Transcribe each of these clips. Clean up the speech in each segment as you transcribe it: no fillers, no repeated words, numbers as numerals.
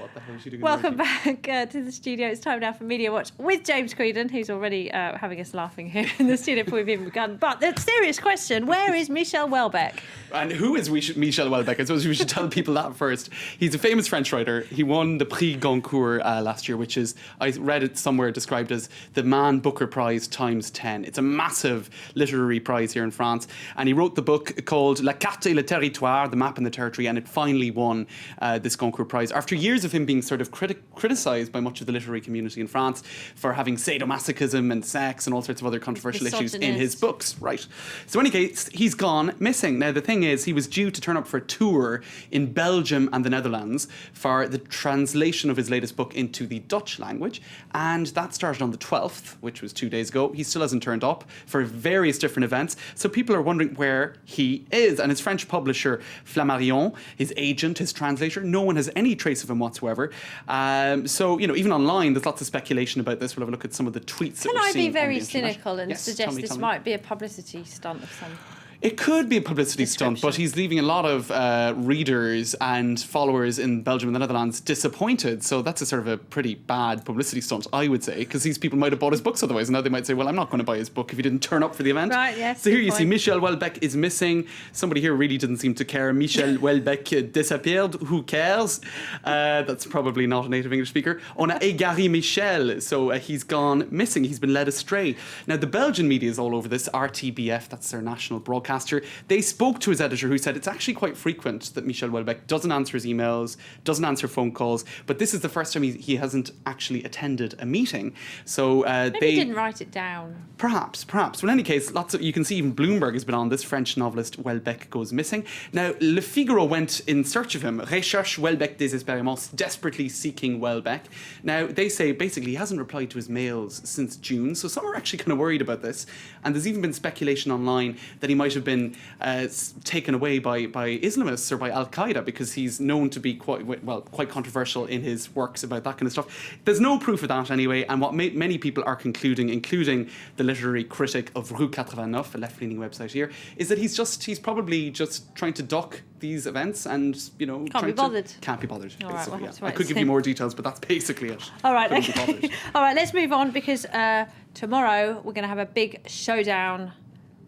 what the hell is she doing? Welcome back to the studio. It's time now for Media Watch with James Creedon, who's already having us laughing here in the studio before we've even begun. But the serious question, where is Michel Houellebecq? And who is Michel Houellebecq? I suppose we should tell people that first. He's a famous French writer. He won the Prix Goncourt last year, which is, I read it somewhere described as the Man Booker Prize times 10. It's a massive literary prize here in France. And he wrote the book called La Carte et le Territoire, The Map and the Territory, and it finally won this Goncourt Prize after years of him being sort of criticised by much of the literary community in France for having sadomasochism and sex and all sorts of other controversial issues in his books. Right. So in any case, he's gone missing. Now, the thing is, he was due to turn up for a tour in Belgium and the Netherlands for the translation of his latest book into the Dutch language, and that started on the 12th, which was 2 days ago. He still hasn't turned up for various different events, so people are wondering where he is. And his French publisher, Flammarion, his agent, his translator, no one has any trace of him whatsoever. So, you know, even online, there's lots of speculation about this. We'll have a look at some of the tweets that we're seeing. Can I be very on the internet. cynical and suggest this might be a publicity stunt of some It could be a publicity stunt, but he's leaving a lot of readers and followers in Belgium and the Netherlands disappointed. So that's a sort of a pretty bad publicity stunt, I would say, because these people might have bought his books otherwise. And now they might say, well, I'm not going to buy his book if he didn't turn up for the event. Right, yes. So here you see Michel Houellebecq is missing. Somebody here really didn't seem to care. Michel Houellebecq disappeared. Who cares? That's probably not a native English speaker. On a égaré Michel. So he's gone missing. He's been led astray. Now, the Belgian media is all over this. RTBF, that's their national broadcaster. They spoke to his editor, who said it's actually quite frequent that Michel Houellebecq doesn't answer his emails, doesn't answer phone calls, but this is the first time he hasn't actually attended a meeting. So Maybe he didn't write it down. Perhaps. Well, in any case, you can see even Bloomberg has been on this. French novelist Houellebecq goes missing. Now, Le Figaro went in search of him. Recherche Houellebecq désespérément, desperately seeking Houellebecq. Now, they say basically he hasn't replied to his mails since June, so some are actually kind of worried about this. And there's even been speculation online that he might have been taken away by Islamists or by Al-Qaeda, because he's known to be quite controversial in his works about that kind of stuff. There's no proof of that anyway, and what many people are concluding, including the literary critic of Rue 89, a left-leaning website here, is that he's probably just trying to duck these events and, you know, can't be bothered. Can't be bothered. All right, we'll I could give you more details, but that's basically it. All right, okay. All right, let's move on, because tomorrow we're going to have a big showdown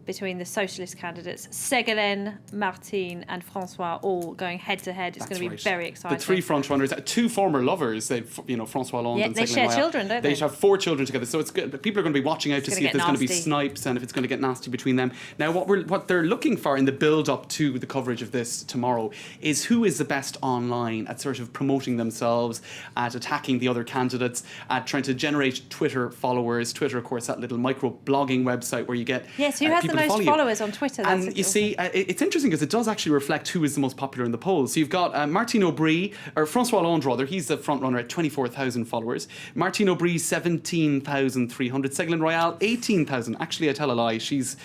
between the socialist candidates, Ségolène, Martine and François, all going head-to-head. It's going to be very exciting. The three front-runners, two former lovers, François Hollande and Ségolène they share children, don't they? They have 4 children together, so it's good. People are going to be watching out to see if there's going to be snipes and if it's going to get nasty between them. Now, what they're looking for in the build-up to the coverage of this tomorrow is who is the best online at sort of promoting themselves, at attacking the other candidates, at trying to generate Twitter followers. Twitter, of course, that little micro-blogging website where you get yes, who has the most followers on Twitter. And you see, it's interesting because it does actually reflect who is the most popular in the polls. So you've got Martine Aubry, or François Hollande rather, he's the front runner at 24,000 followers. Martine Aubry, 17,300. Ségolène Royal, 18,000. Actually, I tell a lie, she's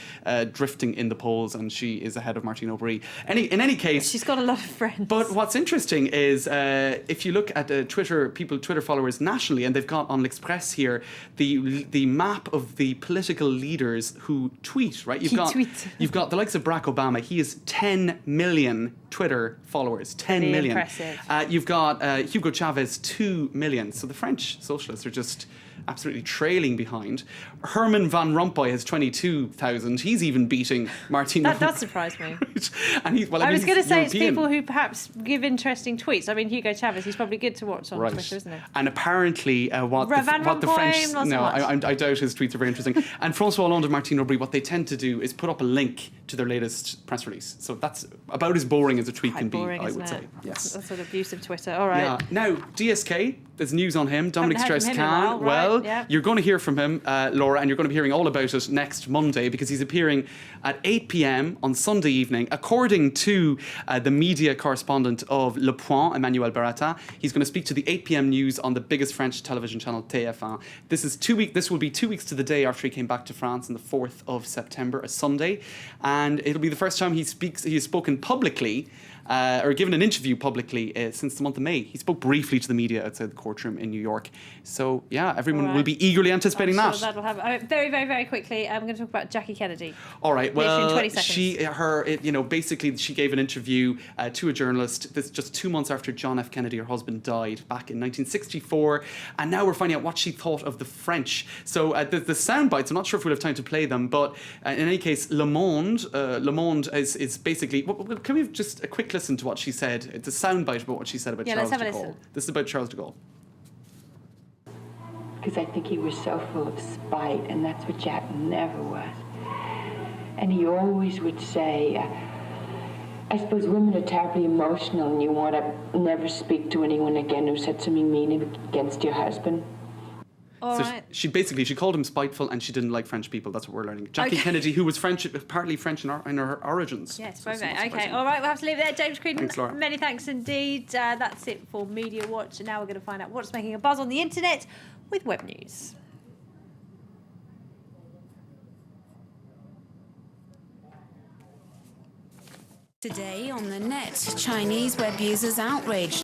drifting in the polls and she is ahead of Martine Aubry. In any case... She's got a lot of friends. But what's interesting is if you look at Twitter followers nationally, and they've got on L'Express here, the map of the political leaders who tweet, right? You've got the likes of Barack Obama. He has 10 million Twitter followers. 10 million. Impressive. You've got Hugo Chavez, 2 million. So the French socialists are just absolutely trailing behind. Herman Van Rompuy has 22,000. He's even beating Martine. That does surprise me. Right. And I was going to say, it's people who perhaps give interesting tweets. I mean, Hugo Chavez, he's probably good to watch on Twitter, isn't he? And apparently what the French... No, I doubt his tweets are very interesting. And François Hollande and Martine Aubry, what they tend to do is put up a link to their latest press release. So that's about as boring as a tweet can be, I would say. Yes. That's sort of abusive Twitter. All right. Yeah. Now, DSK, there's news on him. Dominic Strauss-Kahn. Well, you're going to hear from him, Laura, and you're going to be hearing all about it next Monday, because he's appearing at 8 p.m. on Sunday evening. According to the media correspondent of Le Point, Emmanuel Baratin, he's going to speak to the 8 p.m. news on the biggest French television channel, TF1. This will be 2 weeks to the day after he came back to France on the 4th of September, a Sunday, and it'll be the first time he has spoken publicly or given an interview publicly since the month of May. He spoke briefly to the media outside the courtroom in New York. So, yeah, everyone All will right. be eagerly anticipating I'm that. sure that'll happen. Very, very, very quickly, I'm going to talk about Jackie Kennedy. All right. Literally in Well, 20 seconds. basically, she gave an interview to a journalist. This just 2 months after John F. Kennedy, her husband, died back in 1964, and now we're finding out what she thought of the French. So the sound bites. I'm not sure if we'll have time to play them, but in any case, Le Monde is basically. Can we have just a quick listen to what she said? It's a sound bite about what she said about Charles let's de have a Gaulle. listen. This is about Charles de Gaulle. Because I think he was so full of spite, and that's what Jack never was. And he always would say, I suppose women are terribly emotional, and you want to never speak to anyone again who said something mean against your husband. All So right. she called him spiteful, and she didn't like French people. That's what we're learning. Jackie Okay. Kennedy, who was French, partly French in her origins. Yes, So it's very, not very. Okay, surprising. all right, we'll have to leave it there. James Creedon, Thanks, Laura. many thanks indeed. That's it for Media Watch. And now we're going to find out what's making a buzz on the internet with web news. Today on the net, Chinese web users outraged